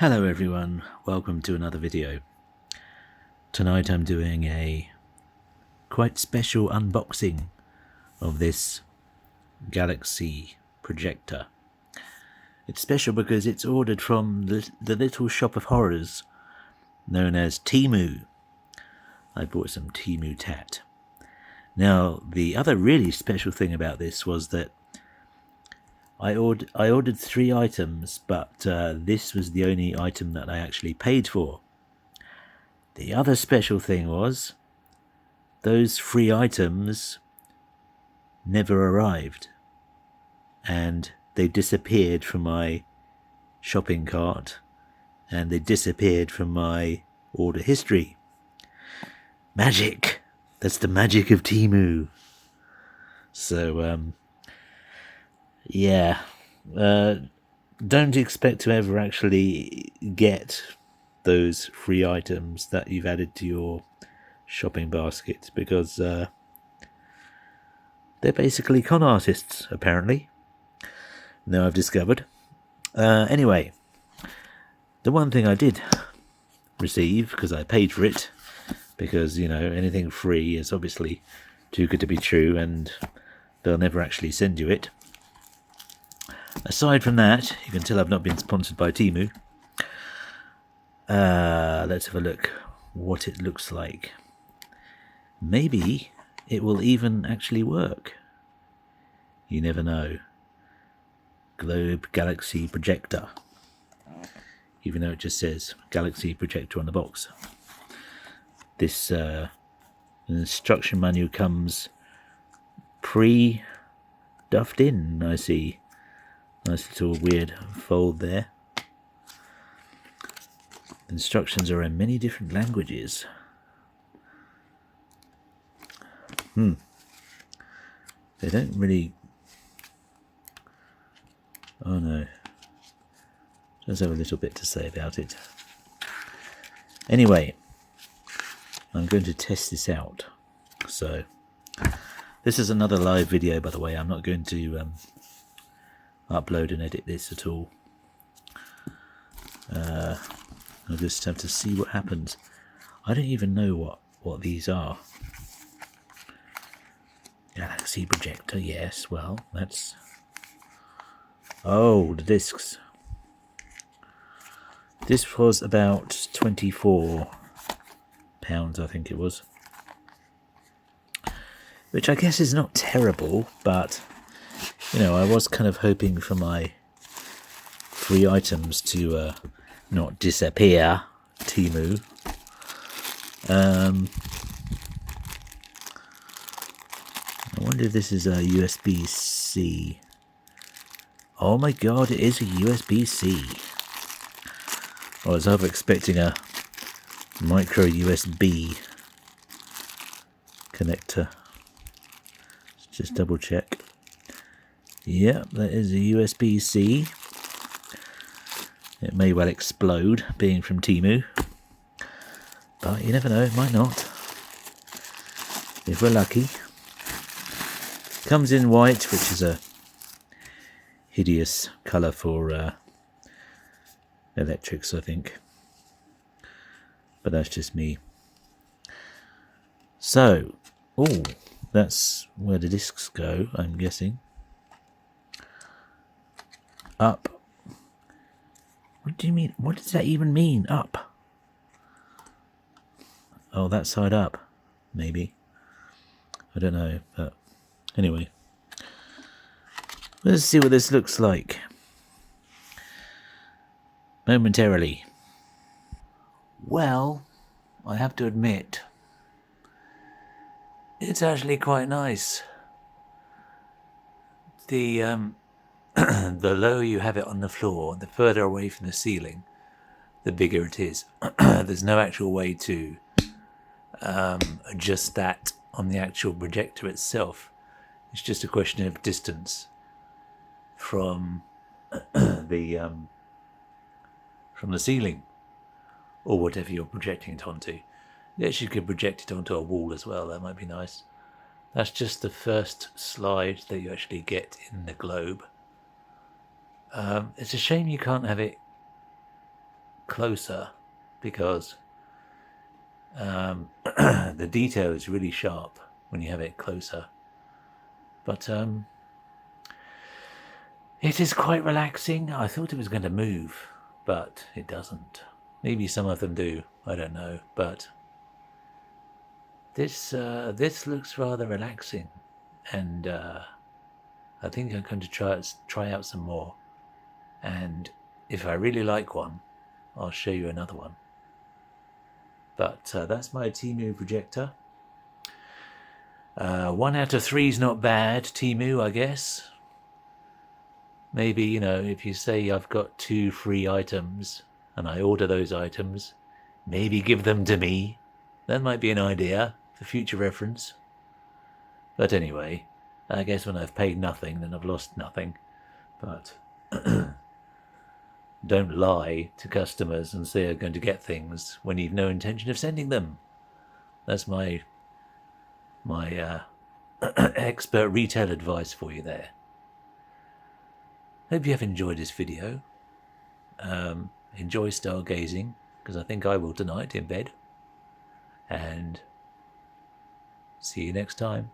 Hello everyone, welcome to another video. Tonight I'm doing a quite special unboxing of this Galaxy Projector. It's special because it's ordered from the little shop of horrors known as Temu. I bought some Temu tat. Now the other really special thing about this was that I ordered 3 items, but this was the only item that I actually paid for. The other special thing was those 3 items never arrived, and they disappeared from my shopping cart, and they disappeared from my order history. Magic! That's the magic of Temu. So, yeah, don't expect to ever actually get those 3 items that you've added to your shopping basket, because they're basically con artists, apparently. Now I've discovered. Anyway, the one thing I did receive, because I paid for it, because, you know, anything free is obviously too good to be true, and they'll never actually send you it. Aside from that, you can tell I've not been sponsored by Temu. Let's have a look what it looks like. Maybe it will even actually work. You never know. Globe Galaxy Projector. Even though it just says Galaxy Projector on the box. This instruction manual comes pre-duffed in, I see. Nice little weird fold there. Instructions are in many different languages. They don't really... Oh no. Does have a little bit to say about it. Anyway, I'm going to test this out. So, this is another live video, by the way. I'm not going to upload and edit this at all. I'll just have to see what happens. I don't even know what these are. Galaxy Projector, yes, well, that's... Oh, the discs. This was about £24, I think it was. Which I guess is not terrible, but, you know, I was kind of hoping for my 3 items to not disappear, Temu. I wonder if this is a USB-C. Oh my god, it is a USB-C. I was over expecting a micro USB connector. Let's just double check. Yep, that is a USB-C. It may well explode, being from Temu. But you never know, it might not. If we're lucky. Comes in white, which is a hideous colour for electrics, I think. But that's just me. So, oh, that's where the discs go, I'm guessing. Up. What do you mean? What does that even mean, up? Oh, that side up, maybe. I don't know, but anyway. Let's see what this looks like. Momentarily. Well, I have to admit, it's actually quite nice. The the lower you have it on the floor, the further away from the ceiling, the bigger it is. There's no actual way to adjust that on the actual projector itself. It's just a question of distance from the ceiling, or whatever you're projecting it onto. Yes, you could project it onto a wall as well, that might be nice. That's just the first slide that you actually get in the globe. It's a shame you can't have it closer because the detail is really sharp when you have it closer. But it is quite relaxing. I thought it was going to move, but it doesn't. Maybe some of them do, I don't know. But this looks rather relaxing, and I think I'm going to try out some more. And if I really like one, I'll show you another one. But that's my Temu projector. 1 out of 3 is not bad, Temu, I guess. Maybe, you know, if you say I've got 2 free items and I order those items, maybe give them to me. That might be an idea for future reference. But anyway, I guess when I've paid nothing, then I've lost nothing. But don't lie to customers and say you're going to get things when you've no intention of sending them. That's my expert retail advice for you there. Hope you have enjoyed this video. Enjoy stargazing, because I think I will tonight in bed. And see you next time.